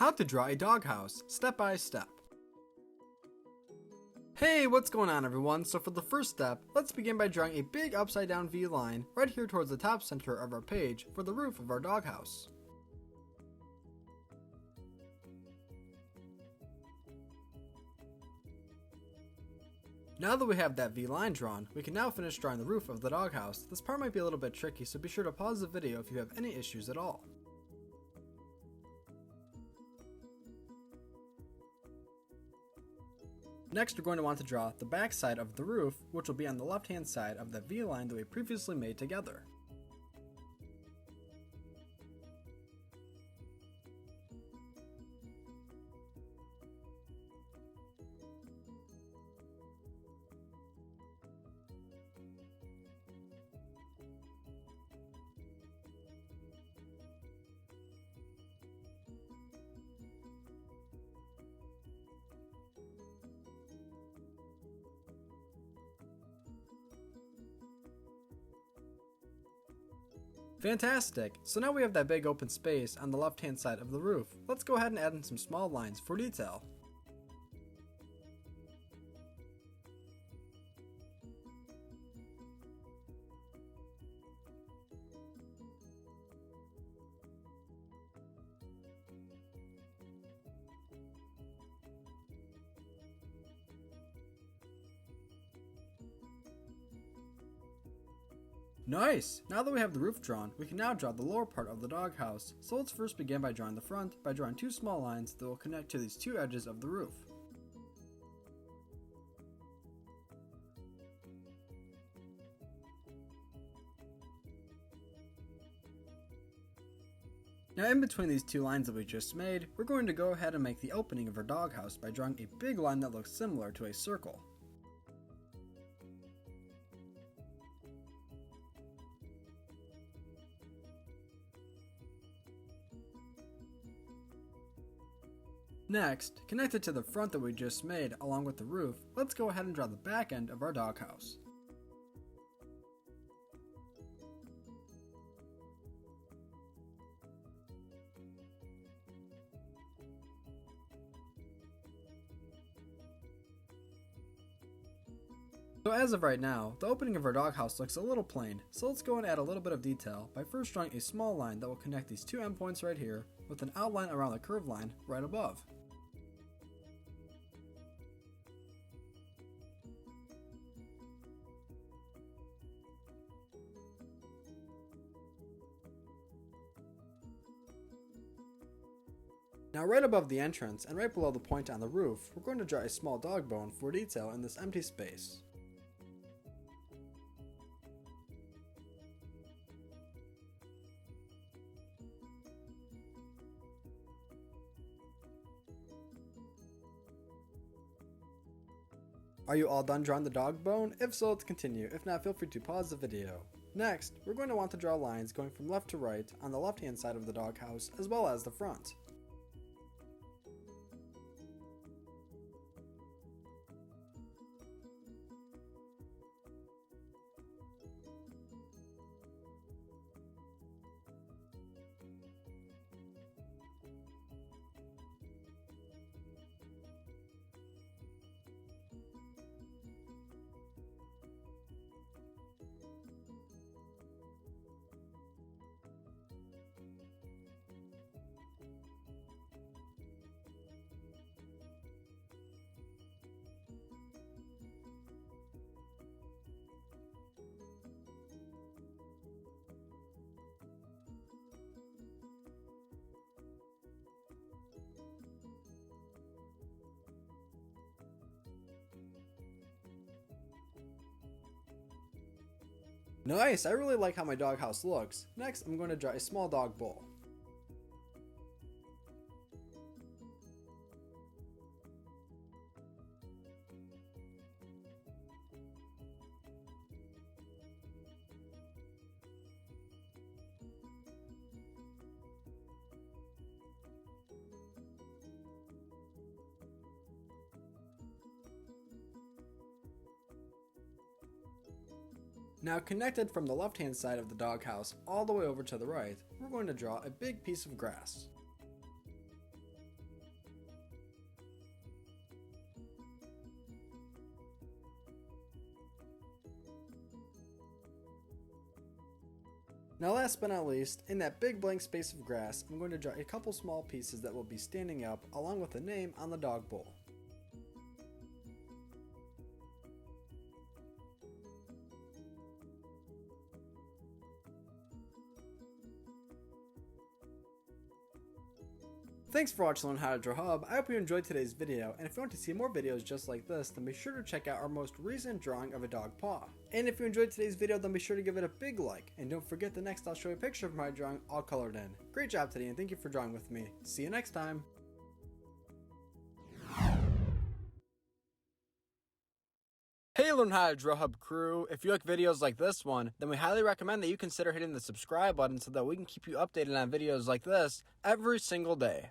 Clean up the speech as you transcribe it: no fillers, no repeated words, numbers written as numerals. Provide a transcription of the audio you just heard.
How to draw a doghouse, step by step. Hey, what's going on everyone? So for the first step, let's begin by drawing a big upside down V line right here towards the top center of our page for the roof of our doghouse. Now that we have that V line drawn, we can now finish drawing the roof of the doghouse. This part might be a little bit tricky, so be sure to pause the video if you have any issues at all. Next, we're going to want to draw the back side of the roof, which will be on the left hand side of the V line that we previously made together. Fantastic! So now we have that big open space on the left hand side of the roof. Let's go ahead and add in some small lines for detail. Nice! Now that we have the roof drawn, we can now draw the lower part of the doghouse. So let's first begin by drawing the front by drawing two small lines that will connect to these two edges of the roof. Now in between these two lines that we just made, we're going to go ahead and make the opening of our doghouse by drawing a big line that looks similar to a circle. Next, connected to the front that we just made along with the roof, let's go ahead and draw the back end of our doghouse. So as of right now, the opening of our doghouse looks a little plain, so let's go and add a little bit of detail by first drawing a small line that will connect these two endpoints right here with an outline around the curved line right above. Now right above the entrance and right below the point on the roof, we're going to draw a small dog bone for detail in this empty space. Are you all done drawing the dog bone? If so, let's continue. If not, feel free to pause the video. Next, we're going to want to draw lines going from left to right on the left hand side of the doghouse as well as the front. Nice! I really like how my doghouse looks. Next, I'm going to draw a small dog bowl. Now connected from the left hand side of the doghouse all the way over to the right, we're going to draw a big piece of grass. Now last but not least, in that big blank space of grass, I'm going to draw a couple small pieces that will be standing up along with the name on the dog bowl. Thanks for watching Learn How to Draw Hub. I hope you enjoyed today's video, and if you want to see more videos just like this, then be sure to check out our most recent drawing of a dog paw. And if you enjoyed today's video, then be sure to give it a big like, and don't forget that next I'll show you a picture of my drawing all colored in. Great job today, and thank you for drawing with me. See you next time! Hey Learn How to Draw Hub crew, if you like videos like this one, then we highly recommend that you consider hitting the subscribe button so that we can keep you updated on videos like this every single day.